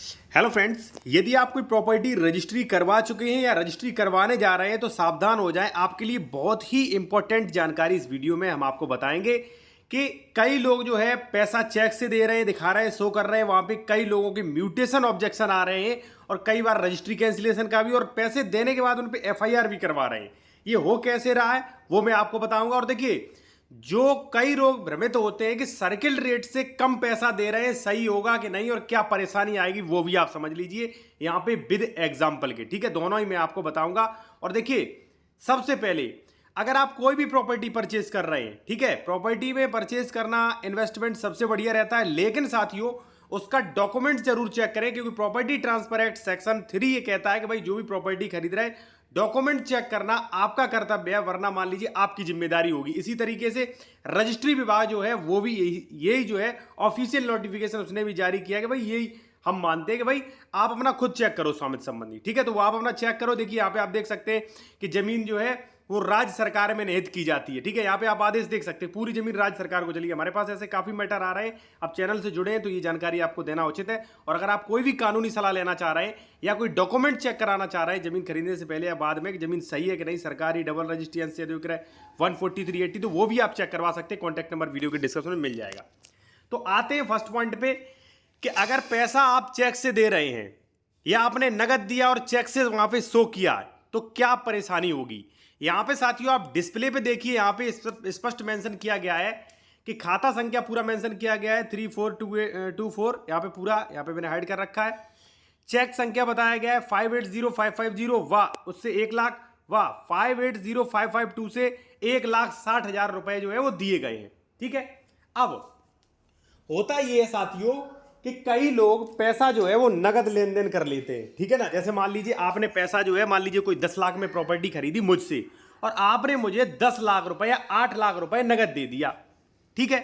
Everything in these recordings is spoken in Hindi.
हेलो फ्रेंड्स, यदि आप कोई प्रॉपर्टी रजिस्ट्री करवा चुके हैं या रजिस्ट्री करवाने जा रहे हैं तो सावधान हो जाएं। आपके लिए बहुत ही इंपॉर्टेंट जानकारी इस वीडियो में हम आपको बताएंगे कि कई लोग जो है पैसा चेक से दे रहे हैं, दिखा रहे हैं, शो कर रहे हैं, वहां पे कई लोगों के म्यूटेशन ऑब्जेक्शन आ रहे हैं और कई बार रजिस्ट्री कैंसिलेशन का भी, और पैसे देने के बाद उन पर एफआईआर भी करवा रहे हैं। ये हो कैसे रहा है वो मैं आपको बताऊंगा। और देखिए, जो कई लोग भ्रमित होते हैं कि सर्किल रेट से कम पैसा दे रहे हैं, सही होगा कि नहीं और क्या परेशानी आएगी, वो भी आप समझ लीजिए यहां पे विद एग्जांपल के। ठीक है, दोनों ही मैं आपको बताऊंगा। और देखिए, सबसे पहले अगर आप कोई भी प्रॉपर्टी परचेज कर रहे हैं, ठीक है, प्रॉपर्टी में परचेज करना इन्वेस्टमेंट सबसे बढ़िया रहता है, लेकिन साथियों उसका डॉक्यूमेंट जरूर चेक करें, क्योंकि प्रॉपर्टी ट्रांसफर एक्ट सेक्शन 3 ये कहता है कि भाई जो भी प्रॉपर्टी खरीद रहे हैं डॉक्यूमेंट चेक करना आपका कर्तव्य है, वरना मान लीजिए आपकी जिम्मेदारी होगी। इसी तरीके से रजिस्ट्री विभाग जो है वो भी यही जो है ऑफिशियल नोटिफिकेशन उसने भी जारी किया कि भाई यही हम मानते हैं कि भाई आप अपना खुद चेक करो स्वामित्व संबंधी। ठीक है, तो वो आप अपना चेक करो। देखिए यहाँ पे आप देख सकते हैं कि जमीन जो है वो राज्य सरकार में निहित की जाती है। ठीक है, यहाँ पे आप आदेश देख सकते हैं, पूरी जमीन राज्य सरकार को चली है। हमारे पास ऐसे काफी मैटर आ रहे हैं, आप चैनल से जुड़े हैं तो ये जानकारी आपको देना उचित है। और अगर आप कोई भी कानूनी सलाह लेना चाह रहे हैं या कोई डॉक्यूमेंट चेक कराना चाह रहे हैं जमीन खरीदने से पहले या बाद में कि जमीन सही है कि नहीं, सरकारी डबल रजिस्ट्री एनसी 14380, तो वो भी आप चेक करवा सकते हैं। कॉन्टैक्ट नंबर वीडियो के डिस्क्रिप्शन में मिल जाएगा। तो आते हैं फर्स्ट पॉइंट पे कि अगर पैसा आप चेक से दे रहे हैं या आपने नगद दिया और चेक से वहां पे शो किया तो क्या परेशानी होगी। यहां पे साथियों आप डिस्प्ले पे देखिए, यहां पे स्पष्ट मेंशन किया गया है कि खाता संख्या पूरा मेंशन किया गया है 34224, यहां पे पूरा, यहां पे मैंने हाइड कर रखा है। चेक संख्या बताया गया है 580550, वाह उससे 1 लाख, वाह 580552 से 1,60,000 रुपए जो है वो दिए गए हैं। ठीक है, अब होता ये है साथियों कि कई लोग पैसा जो है वो नगद लेन देन कर लेते हैं। ठीक है ना, जैसे मान लीजिए आपने पैसा जो है, मान लीजिए कोई 10 लाख में प्रॉपर्टी खरीदी मुझसे और आपने मुझे 10 लाख रुपए या 8 लाख रुपए नगद दे दिया। ठीक है,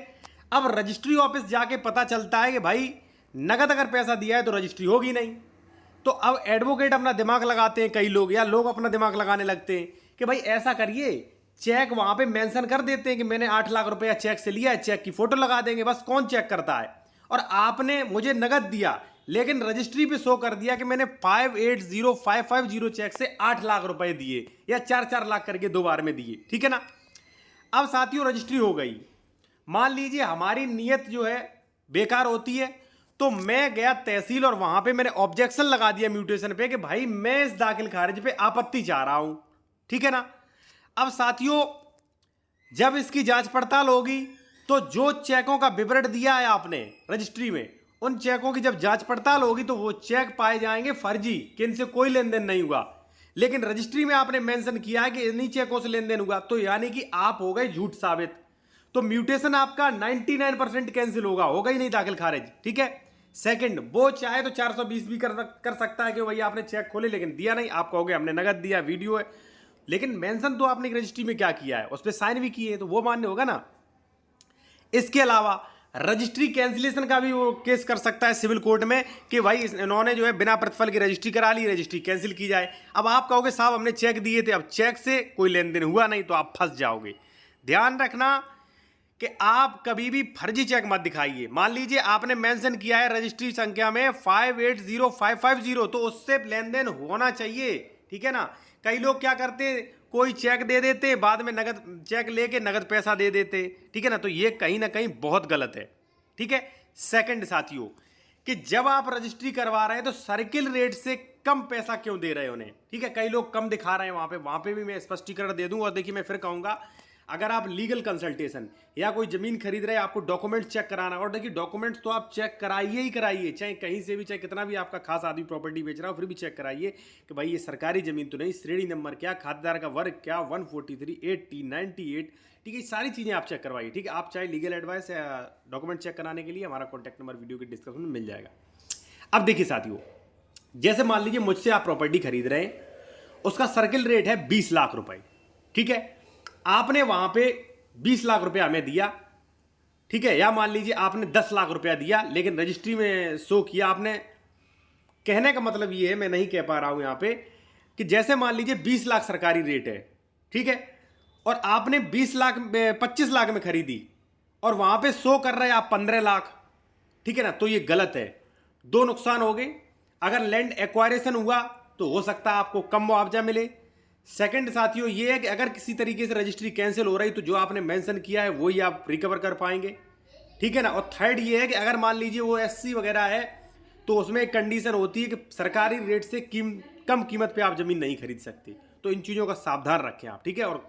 अब रजिस्ट्री ऑफिस जाके पता चलता है कि भाई नगद अगर पैसा दिया है तो रजिस्ट्री होगी नहीं। तो अब एडवोकेट अपना दिमाग लगाते हैं कई लोग, या लोग अपना दिमाग लगाने लगते हैं कि भाई ऐसा करिए, चेक वहां पे मेंशन कर देते हैं कि मैंने 8 लाख रुपया चेक से लिया है, चेक की फोटो लगा देंगे, बस कौन चेक करता है। और आपने मुझे नगद दिया लेकिन रजिस्ट्री पे शो कर दिया कि मैंने 580550 चेक से 8 लाख रुपए दिए या 4-4 लाख करके 2 बार में दिए। ठीक है ना, अब साथियों रजिस्ट्री हो गई, मान लीजिए हमारी नीयत जो है बेकार होती है, तो मैं गया तहसील और वहां पे मैंने ऑब्जेक्शन लगा दिया म्यूटेशन पे कि भाई मैं इस दाखिल खारिज पे आपत्ति चाह रहा हूं। ठीक है ना, अब साथियों जब इसकी जांच पड़ताल होगी तो जो चेकों का विवरण दिया है आपने रजिस्ट्री में, उन चेकों की जब जांच पड़ताल होगी तो वो चेक पाए जाएंगे फर्जी, कि इनसे कोई लेन देन नहीं हुआ। लेकिन रजिस्ट्री में आपने मेंशन किया है कि इन्हीं चेकों से लेन देन हुआ, तो यानी कि आप हो गए झूठ साबित। तो म्यूटेशन आपका 99% कैंसिल होगा ही नहीं दाखिल खारिज। ठीक है, सेकंड, वो चाहे तो 420 भी कर सकता है कि भाई आपने चेक खोले लेकिन दिया नहीं, आप कहोगे हमने नगद दिया, वीडियो है, लेकिन मेंशन तो आपने रजिस्ट्री में क्या किया है, उस पर साइन भी किए, तो वो मान्य होगा ना। इसके अलावा रजिस्ट्री कैंसिलेशन का भी वो केस कर सकता है सिविल कोर्ट में कि भाई इन्होंने जो है बिना प्रतिफल की रजिस्ट्री करा ली, रजिस्ट्री कैंसिल की जाए। अब आप कहोगे साहब हमने चेक दिए थे, अब चेक से कोई लेन देन हुआ नहीं, तो आप फंस जाओगे। ध्यान रखना कि आप कभी भी फर्जी चेक मत दिखाइए। मान लीजिए आपने मेंशन किया है रजिस्ट्री संख्या में 580550, तो उससे लेन देन होना चाहिए। ठीक है ना, कई लोग क्या करते हैं, कोई चेक दे देते हैं, बाद में नगद चेक लेके नगद पैसा दे देते। ठीक है ना, तो ये कहीं ना कहीं बहुत गलत है। ठीक है, सेकंड साथियों कि जब आप रजिस्ट्री करवा रहे हैं तो सर्किल रेट से कम पैसा क्यों दे रहे हैं उन्हें। ठीक है, कई लोग कम दिखा रहे हैं वहां पे भी मैं स्पष्टीकरण दे दूं। और देखिए मैं फिर कहूंगा, अगर आप लीगल कंसल्टेशन या कोई जमीन खरीद रहे हैं, आपको डॉक्यूमेंट चेक कराना, और देखिए डॉक्यूमेंट्स तो आप चेक कराइए ही कराइए, चाहे कहीं से भी, चाहे कितना भी आपका खास आदमी प्रॉपर्टी बेच रहा हो, फिर भी चेक कराइए कि भाई ये सरकारी जमीन तो नहीं, श्रेणी नंबर क्या, खातेदार का वर्ग क्या, 143, 80, 98। ठीक है, सारी चीज़ें आप चेक करवाइए। ठीक है, आप चाहे लीगल एडवाइस या डॉक्यूमेंट चेक कराने के लिए हमारा कॉन्टैक्ट नंबर वीडियो के डिस्क्रिप्शन में मिल जाएगा। अब देखिए साथियों, जैसे मान लीजिए मुझसे आप प्रॉपर्टी खरीद रहे हैं, उसका सर्किल रेट है 20 लाख रुपए। ठीक है, आपने वहां पे 20 लाख रुपया हमें दिया। ठीक है, या मान लीजिए आपने 10 लाख रुपया दिया लेकिन रजिस्ट्री में शो किया आपने। कहने का मतलब ये है, मैं नहीं कह पा रहा हूं यहां पे, कि जैसे मान लीजिए 20 लाख सरकारी रेट है, ठीक है, और आपने 25 लाख में खरीदी और वहां पे शो कर रहे हैं आप 15 लाख। ठीक है ना, तो ये गलत है। दो नुकसान हो गए, अगर लैंड एक्वायरेशन हुआ तो हो सकता है आपको कम मुआवजा मिले। सेकंड साथियों ये है कि अगर किसी तरीके से रजिस्ट्री कैंसिल हो रही तो जो आपने मेंशन किया है वही आप रिकवर कर पाएंगे, ठीक है ना। और थर्ड ये है कि अगर मान लीजिए वो एससी वगैरह है तो उसमें एक कंडीशन होती है कि सरकारी रेट से कम कीमत पे आप जमीन नहीं खरीद सकते। तो इन चीज़ों का सावधान रखें आप, ठीक है। और